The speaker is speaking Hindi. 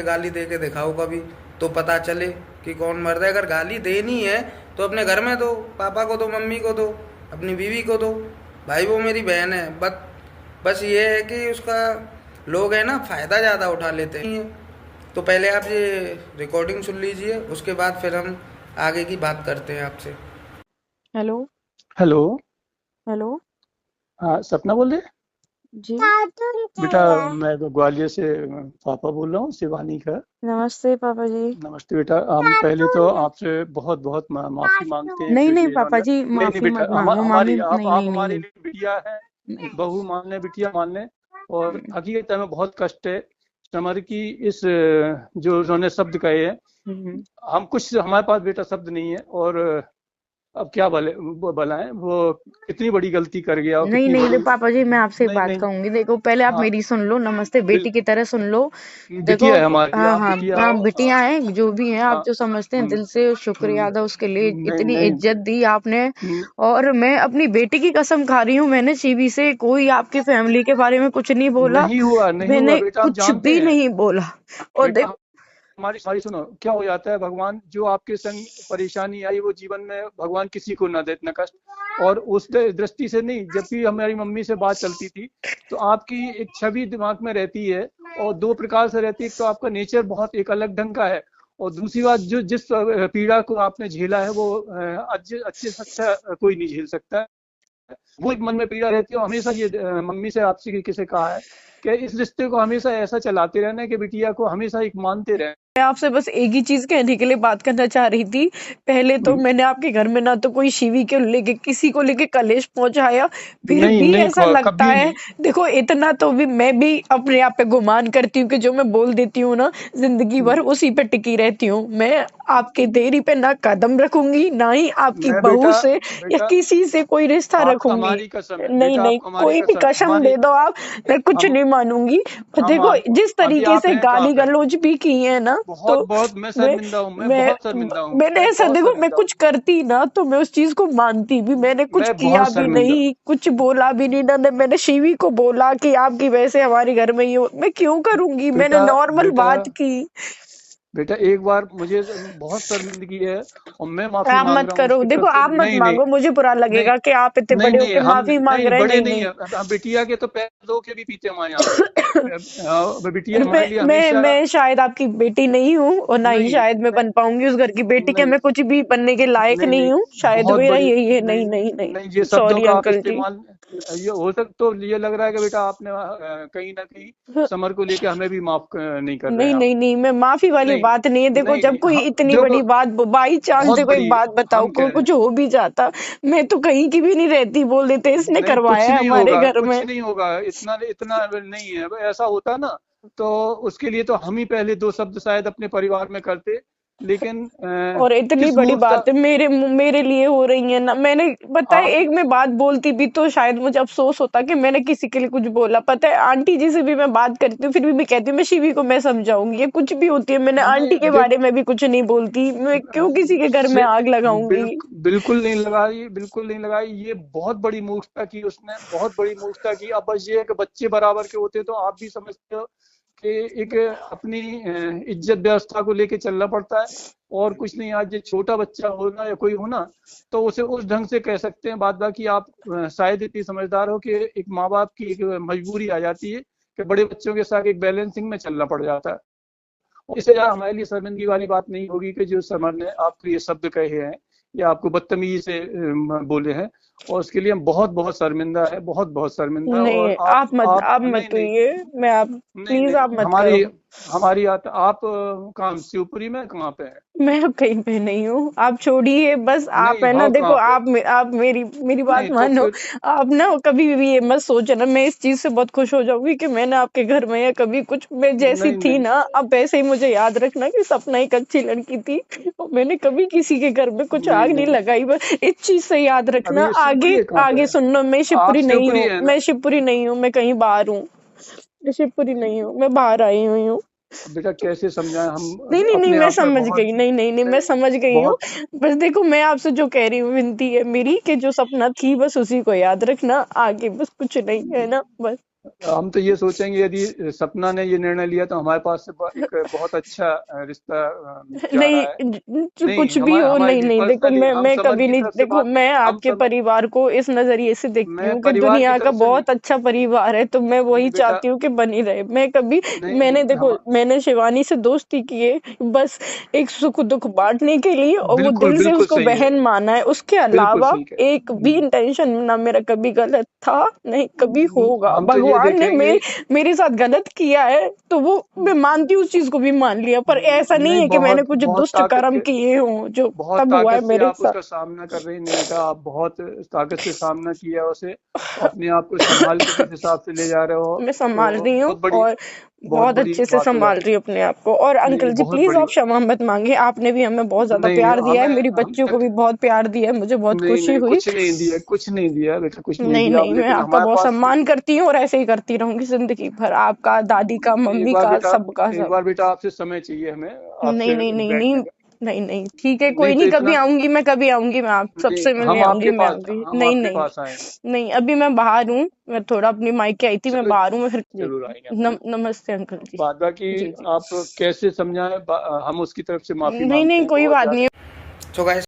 गाली दे के दिखाओ कभी, तो पता चले कि कौन मर्द है। अगर गाली देनी है तो अपने घर में दो, पापा को दो, मम्मी को दो, अपनी बीवी को दो। भाई वो मेरी बहन है, बस बस ये है कि उसका लोग है ना फायदा ज़्यादा उठा लेते हैं। तो पहले आप ये रिकॉर्डिंग सुन लीजिए, उसके बाद फिर हम आगे की बात करते हैं आपसे। हेलो। हेलो। हेलो। हाँ, सपना बोल रहे हैं? जी। बेटा, मैं तो ग्वालियर से पापा बोल रहा हूँ, शिवानी का। नमस्ते पापा जी। नमस्ते बेटा। हम पहले तो आपसे बहुत बहुत माफी मांगते हैं नहीं नहीं बेटे पापा इन्होंने। जी, नहीं नहीं माफी बेटा, मत मांगो, मामी हमारी नहीं आप नहीं नहीं हमारी नहीं। लिए बिटिया है। नहीं। बहू मान ले, बिटिया मान ले। और हकीकत में बहुत कष्ट है हमारे की इस जो उन्होंने शब्द कहे हैं। हम्म। हम कुछ हमारे पास बेटा शब्द नहीं है। और अब क्या वो भलाएं वो कितनी बड़ी गलती कर गया और नहीं कितनी नहीं, बड़ी। पापा जी मैं आपसे एक नहीं बात नहीं। कहूंगी, देखो पहले आप हाँ। मेरी सुन लो, नमस्ते बेटी बिल की तरह सुन लो। देखो, बिटिया है हमारी, हाँ आप हाँ बिटिया हाँ, हो। हाँ। बिटिया हैं जो भी हैं, आप हाँ। जो समझते हैं हम्म। दिल से शुक्रिया हम्म। अदा उसके लिए, नहीं इतनी नहीं। इज्जत दी आपने। हम्म। और मैं अपनी बेटी की कसम खा रही हूँ, मैंने सीवी से कोई आपकी फैमिली के बारे में कुछ नहीं बोला। नहीं हुआ, नहीं हुआ मैंने बेटा, हम कुछ जानते भी हैं। नहीं बोला। और बेटा, देखो, हमारी हमारी सुनो, क्या हो जाता है, भगवान जो आपके संग परेशानी आई वो जीवन में भगवान किसी को ना दे इतना कष्ट। और उस दृष्टि से नहीं, जब भी हमारी मम्मी से बात चलती थी तो आपकी एक छवि दिमाग में रहती है। और दो प्रकार से रहती है, तो आपका नेचर बहुत एक अलग ढंग का है। और दूसरी बात, जो जिस पीड़ा को आपने झेला है वो अच्छे अच्छे से अच्छा कोई नहीं झेल सकता है। वो एक मन में पीड़ा रहती है। और हमेशा ये मम्मी से आपसे किसी कहा है कि इस रिश्ते को हमेशा ऐसा चलाते रहना है कि बिटिया को हमेशा एक मानते रहना। मैं आपसे बस एक ही चीज कहने के लिए बात करना चाह रही थी। पहले तो मैंने आपके घर में ना तो कोई शिवी के लेके किसी को लेके कलेश पहुंचाया, फिर नहीं भी नहीं, ऐसा लगता कभी है। नहीं। देखो इतना तो भी मैं भी अपने आप पे गुमान करती हूँ कि जो मैं बोल देती हूँ ना, जिंदगी भर उसी पे टिकी रहती हूँ। मैं आपके देरी पे ना कदम रखूंगी, ना ही आपकी मैं बहू बेटा, से या बेटा किसी से कोई रिश्ता आपको रखूंगी। हमारी कसम है, नहीं बेटा नहीं, आपको हमारी कोई भी कसम, कसम हमारी। दे दो आप, मैं कुछ हम नहीं मानूंगी। पर हम देखो, आपको, जिस अभी तरीके आप से हैं तो गाली आप हैं। गलौज भी की है ना, बहुत तो बहुत मैं मैं शर्मिंदा हूँ, मैं मैं बहुत शर्मिंदा हूँ, मैंने मैं ऐसा, बहुत देखो मैं शर्मिंदा हूँ। कुछ करती ना तो मैं उस चीज को मानती भी, मैंने कुछ मैं किया बहुत भी शर्मिंदा। नहीं, कुछ बोला भी नहीं ना। मैंने शिवी को बोला कि आपकी वजह से हमारे घर में ये मैं क्यों करूंगी, मैंने बेटा, नॉर्मल बेटा, बात की। बेटा एक बार मुझे बहुत शर्मिंदगी है और मैं माफी आप मांग मत रहा हूँ करो, उसकी देखो तरफ से। आप मत नहीं नहीं। मांगो, मुझे बुरा नहीं लगेगा कि आप इतने नहीं बड़े नहीं, होके हम माफी मांग नहीं रहे हैं। बड़े नहीं नहीं नहीं। है, हम बिटिया के तो पैर धो के भी पीते हमारे यहाँ पे। बिटिया हमारे लिए मैं हमेशा। मैं शायद आपकी बेटी नहीं हूँ, और ना ही नहीं शायद मैं नहीं बन पाऊंगी उस घर की बेटी के, नहीं मैं कुछ भी बनने के लायक नहीं नहीं नहीं, हूँ, शायद बहुत मेरा बड़ी। यही है। नहीं नहीं नहीं नहीं। नहीं, ये शब्दों सॉरी का आप अंकल जी। इस्तेमाल, ये हो सकता, तो ये लग रहा है कि बेटा आपने कहीं ना कहीं समर को लेके हमें भी माफ नहीं कर रहे नहीं हैं आप। नहीं नहीं, मैं माफी वाली नहीं बात नहीं है। देखो नहीं जब नहीं, कोई हाँ इतनी देखो, बड़ी बात, बाई चांस बहुत देखो एक बड़ी। बात बताओ, हम कोई कह रहे कुछ हो भी जाता, मैं तो कहीं की भी नहीं रहती, बोल देते इसने नहीं, कुछ करवाया है नहीं हमारे होगा, घर कुछ में। नहीं होगा, इतना इतना नहीं है। अगर ऐसा होता ना तो उसके लिए तो हम ही पहले दो शब्द शायद अपने परिवार में करते। लेकिन और इतनी किस बड़ी मूर्खता। बात है मेरे लिए हो रही है ना, मैंने पता है, आप एक मैं बात बोलती भी तो शायद मुझे अफसोस होता कि मैंने किसी के लिए कुछ बोला। पता है, आंटी जी से भी मैं बात करती हूँ, फिर भी मैं कहती हूँ मैं शिवी को मैं समझाऊंगी, ये कुछ भी होती है, मैंने आंटी के नहीं बारे देखो, में भी कुछ नहीं बोलती, मैं क्यों किसी के घर में से आग लगाऊंगी। बिल्कुल नहीं लगाई, बिल्कुल नहीं लगाई। ये बहुत बड़ी मूर्खता की उसने, बहुत बड़ी मूर्खता की। अब बस ये है कि बच्चे बराबर के होते तो आप भी समझते हो कि एक अपनी इज्जत व्यवस्था को लेके चलना पड़ता है। और कुछ नहीं, आज ये छोटा बच्चा होना या कोई होना तो उसे उस ढंग से कह सकते हैं। बात बाकी आप शायद इतनी समझदार हो कि एक माँ बाप की एक मजबूरी आ जाती है कि बड़े बच्चों के साथ एक बैलेंसिंग में चलना पड़ जाता है। इससे ज्यादा हमारे लिए शर्मिंदगी वाली बात नहीं होगी कि जो समर ने आपको ये शब्द कहे हैं या आपको बदतमीजी से बोले हैं। और उसके लिए हम बहुत बहुत शर्मिंदा है, बहुत बहुत शर्मिंदा है। और नहीं, आप आप नहीं मत नहीं हुई, मैं आप, नहीं प्लीज आप नहीं, मत करो। हमारी हमारी आप कहाँ शिवपुरी में कहाँ पे है? मैं अब कहीं पे नहीं हूँ, आप छोड़िए बस। आप नहीं, है ना, हो देखो कहाँ पे? आप मेरी मेरी बात नहीं तो मानो। फिर। आप ना कभी भी ये मत सोचना, मैं इस चीज से बहुत खुश हो जाऊंगी कि मैंने आपके घर में या कभी कुछ, मैं जैसी नहीं थी नहीं ना, अब वैसे ही मुझे याद रखना कि सपना एक अच्छी लड़की थी, और मैंने कभी किसी के घर में कुछ नहीं आग नहीं नहीं। लगाई। बस इस चीज से याद रखना। अभी ये शिवपुरी आगे है कहाँ पे आगे है? सुनना, मैं आप शिवपुरी नहीं शिवपुरी हूँ, है मैं ना? शिवपुरी नहीं हूँ, मैं कहीं बाहर हूँ। मैं शिवपुरी नहीं हूँ, मैं बाहर आई हुई हूँ। अब बेटा कैसे समझाएं हम? नहीं नहीं नहीं, अपने मैं आप में समझ बहुत। गई, नहीं नहीं नहीं, मैं नहीं समझ गई हूँ। बहुत। बस देखो, मैं आपसे जो कह रही हूँ, विनती है मेरी कि जो सपना थी बस उसी को याद रखना, आगे बस कुछ नहीं है ना, बस। हम तो ये सोचेंगे यदि सपना ने ये निर्णय लिया तो हमारे पास से एक बहुत अच्छा रिश्ता जा रहा नहीं है। नहीं, कुछ भी हमारे हो, हमारे नहीं लिए नहीं देखो, पर्सनली हम मैं समर कभी की नहीं, तरफ से देखो बात, मैं हम आपके समर, परिवार को इस नजरिए से देखती मैं हूँ कि परिवार की दुनिया का तरफ से नहीं, बहुत अच्छा परिवार है, तो मैं वही नहीं बेटा, चाहती हूँ कि बनी रहे। मैं कभी, नहीं मैंने देखो, हम, मैंने शिवानी से दोस्ती की है बस एक सुख दुख बांटने के लिए, और वो बिल्कुल दिल से बिल्कुल उसको सही है, बहन माना है। उसके बिल्कुल अलावा सही एक भी इंटेंशन ना मेरा कभी गलत था, नहीं कभी होगा। हम तो ये भगवान ने देखेंगे। मेरे साथ गलत किया है तो वो मैं मानती हूँ, उस चीज को भी मान लिया, पर ऐसा नहीं नहीं, है कि मैंने बहुत कुछ बहुत दुष्ट ताकत कर्म के, किए हों जो बहुत तब हुआ है ताकत से मेरे आप साथ। उसका सामना कर रही, नहीं बेटा, आप बहुत ताकत से सामना किया उसे, अपने आप को संभाल के जिस हिसाब से ले जा रहे हो, मैं संभाल तो रही हूँ, और बहुत बहुत बड़ी अच्छे से बात हो संभाल जाती रही हूँ अपने आप को। और है। नहीं, अंकल जी बहुत प्लीज बड़ी आप बात। क्षमा मत मांगे, आपने भी हमें बहुत ज्यादा नहीं, प्यार दिया है, हमें मेरी हम बच्चियों को तक, भी बहुत प्यार दिया है, मुझे बहुत नहीं खुशी नहीं, हुई। कुछ नहीं दिया बेटा, कुछ नहीं नहीं दिया नहीं, आप, मैं लेकिन आपका हमारे बहुत पास, सम्मान करती हूँ और ऐसे ही करती रहूंगी जिंदगी भर, आपका, दादी का, एक मम्मी बार का, बेटा, सबका एक सब। बार बेटा आपसे समय चाहिए हमें, नहीं आपसे नहीं नहीं नहीं, बैठने का। नहीं नहीं ठीक है, नहीं कोई तो नहीं, कभी इतना, आऊंगी मैं, कभी आऊंगी मैं, आप नहीं, सबसे मिलने आऊंगी, मैं आऊंगी। हम नहीं आपके नहीं पास आएंगे। नहीं, अभी मैं बाहर हूँ, मैं थोड़ा अपनी मायके आई थी, मैं चलो, बाहर हूँ, मैं फिर जी। जरूर आएंगे हम, है। नमस्ते अंकल जी। बाद बाकी जी जी। आप कैसे समझाएं, हम उसकी तरफ से माफी नहीं मांगते नहीं हैं कोई बहुत बात ज्यादा। नहीं। So guys